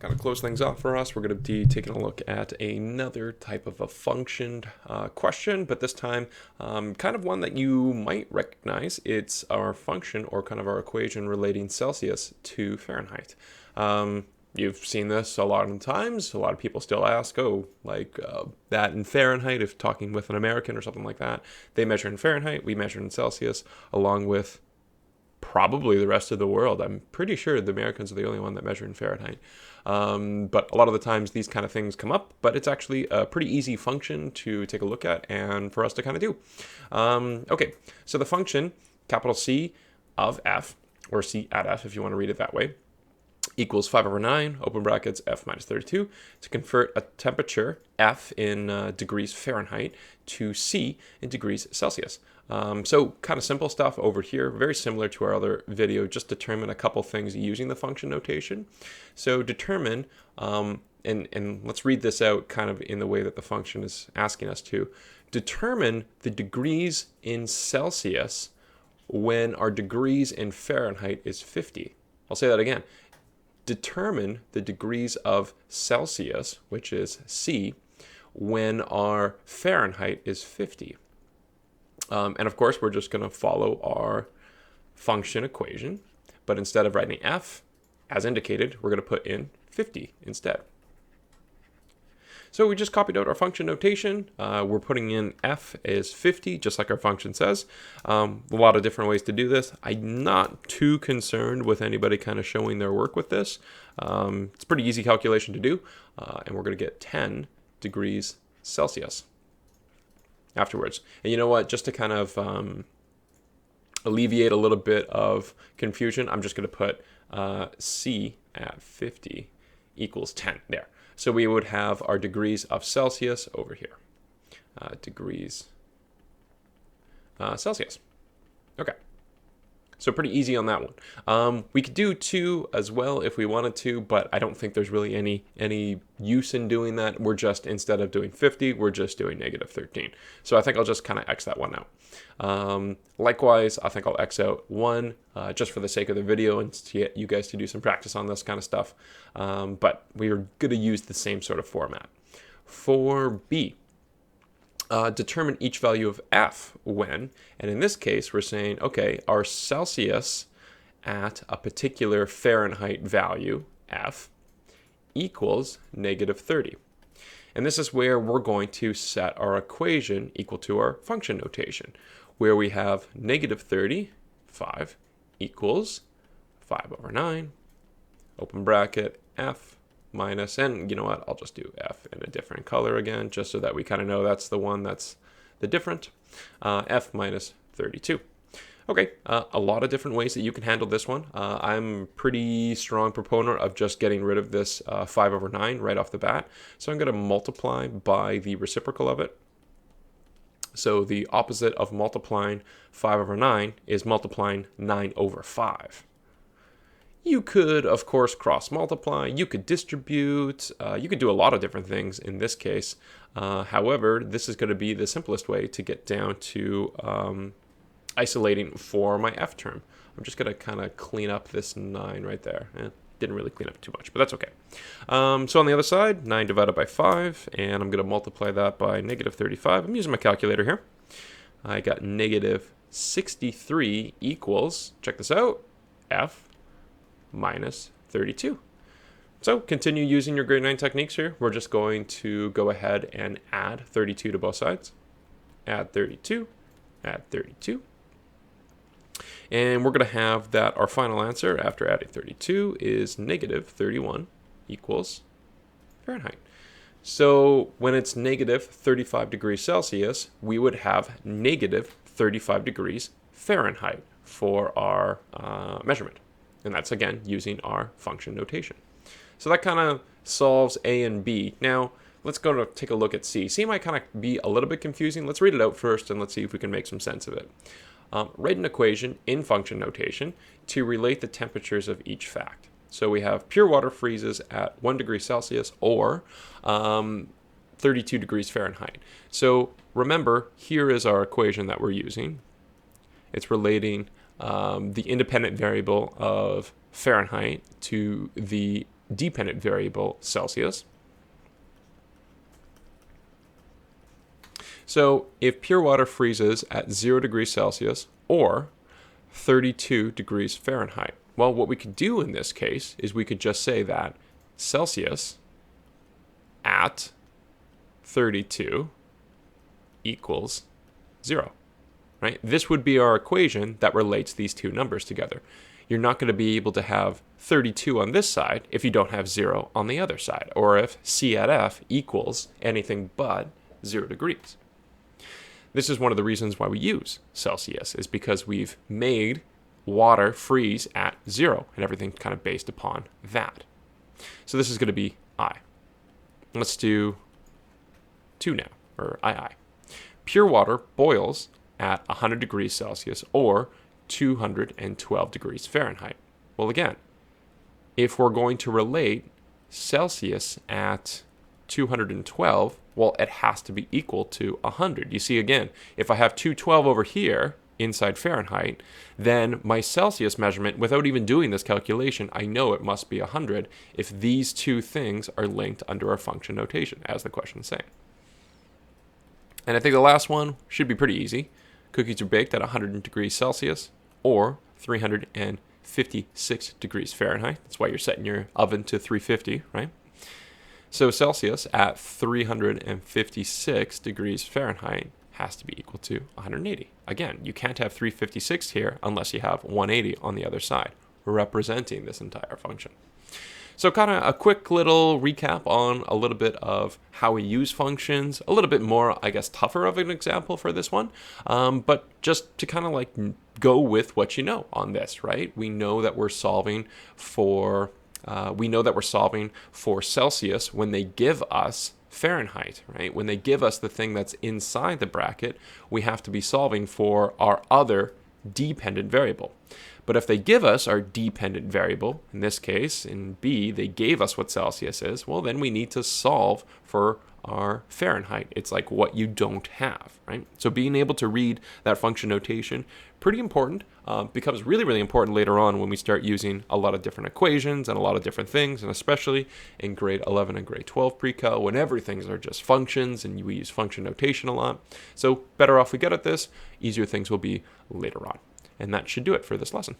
Kind of close things off for us. We're going to be taking a look at another type of a function question, but this time kind of one that you might recognize. It's our function or kind of our equation relating Celsius to Fahrenheit. You've seen this a lot of times. A lot of people still ask, that in Fahrenheit, if talking with an American or something like that, they measure in Fahrenheit, we measure in Celsius, along with probably the rest of the world. I'm pretty sure the Americans are the only one that measure in Fahrenheit. But a lot of the times these kind of things come up, but it's actually a pretty easy function to take a look at and for us to kind of do. Okay, so the function, capital C of f, or C at f if you want to read it that way, equals 5 over 9, open brackets, f minus 32, to convert a temperature, f in degrees Fahrenheit, to C in degrees Celsius. So kind of simple stuff over here, very similar to our other video, just determine a couple things using the function notation. So determine, and let's read this out kind of in the way that the function is asking us to, determine the degrees in Celsius when our degrees in Fahrenheit is 50. I'll say that again. Determine the degrees of Celsius, which is C, when our Fahrenheit is 50. And of course, we're just going to follow our function equation, but instead of writing f, as indicated, we're going to put in 50 instead. So we just copied out our function notation. We're putting in f is 50, just like our function says. A lot of different ways to do this. I'm not too concerned with anybody kind of showing their work with this. It's a pretty easy calculation to do, and we're going to get 10 degrees Celsius afterwards. And you know what, just to kind of alleviate a little bit of confusion, I'm just going to put C at 50 equals 10 there. So we would have our degrees of Celsius over here. Degrees Celsius. Okay. So pretty easy on that one. We could do 2 as well if we wanted to, but I don't think there's really any use in doing that. We're just, instead of doing 50, we're just doing negative 13. So I think I'll just kind of X that one out. Likewise, I think I'll X out 1 just for the sake of the video and to get you guys to do some practice on this kind of stuff. But we're going to use the same sort of format. For B, determine each value of f when, and in this case we're saying, okay, our Celsius at a particular Fahrenheit value, f, equals negative 30. And this is where we're going to set our equation equal to our function notation, where we have negative 35 equals 5 over 9, open bracket, f minus, and you know what, I'll just do f in a different color again, just so that we kind of know that's the one that's the different, f minus 32. Okay, a lot of different ways that you can handle this one. I'm a pretty strong proponent of just getting rid of this 5 over 9 right off the bat. So I'm going to multiply by the reciprocal of it. So the opposite of multiplying 5 over 9 is multiplying 9 over 5. You could, of course, cross multiply, you could distribute, you could do a lot of different things in this case. However, this is going to be the simplest way to get down to isolating for my f term. I'm just going to kind of clean up this 9 right there. Didn't really clean up too much, but that's okay. So on the other side, 9 divided by 5, and I'm going to multiply that by negative 35. I'm using my calculator here. I got negative 63 equals, check this out, f minus 32. So continue using your grade 9 techniques here. We're just going to go ahead and add 32 to both sides. Add 32, add 32. And we're going to have that our final answer after adding 32 is negative 31 equals Fahrenheit. So when it's negative 35 degrees Celsius, we would have negative 35 degrees Fahrenheit for our measurement. And that's, again, using our function notation. So that kind of solves A and B. Now, let's go to take a look at C. C might kind of be a little bit confusing. Let's read it out first, and let's see if we can make some sense of it. Write an equation in function notation to relate the temperatures of each fact. So we have pure water freezes at 1 degree Celsius or 32 degrees Fahrenheit. So remember, here is our equation that we're using. It's relating the independent variable of Fahrenheit to the dependent variable Celsius. So if pure water freezes at 0 degrees Celsius or 32 degrees Fahrenheit, well, what we could do in this case is we could just say that Celsius at 32 equals 0, right? This would be our equation that relates these two numbers together. You're not going to be able to have 32 on this side if you don't have 0 on the other side, or if C at F equals anything but 0 degrees. This is one of the reasons why we use Celsius, is because we've made water freeze at 0, and everything's kind of based upon that. So this is going to be I. Let's do 2 now, or II. Pure water boils at 100 degrees Celsius or 212 degrees Fahrenheit. Well, again, if we're going to relate Celsius at 212, well, it has to be equal to 100. You see, again, if I have 212 over here inside Fahrenheit, then my Celsius measurement, without even doing this calculation, I know it must be 100 if these two things are linked under our function notation, as the question is saying. And I think the last one should be pretty easy. Cookies are baked at 100 degrees Celsius or 356 degrees Fahrenheit. That's why you're setting your oven to 350, right? So Celsius at 356 degrees Fahrenheit has to be equal to 180. Again, you can't have 356 here unless you have 180 on the other side, representing this entire function. So kind of a quick little recap on a little bit of how we use functions, a little bit more, I guess, tougher of an example for this one, but just to kind of like go with what you know on this, right? We know that we're solving for Celsius when they give us Fahrenheit, right? When they give us the thing that's inside the bracket, we have to be solving for our other dependent variable. But if they give us our dependent variable, in this case, in B, they gave us what Celsius is, well, then we need to solve for our Fahrenheit. It's like what you don't have, right? So being able to read that function notation, pretty important, becomes really, really important later on when we start using a lot of different equations and a lot of different things, and especially in grade 11 and grade 12 pre-cal, when everything's are just functions and we use function notation a lot. So better off we get at this, easier things will be later on. And that should do it for this lesson.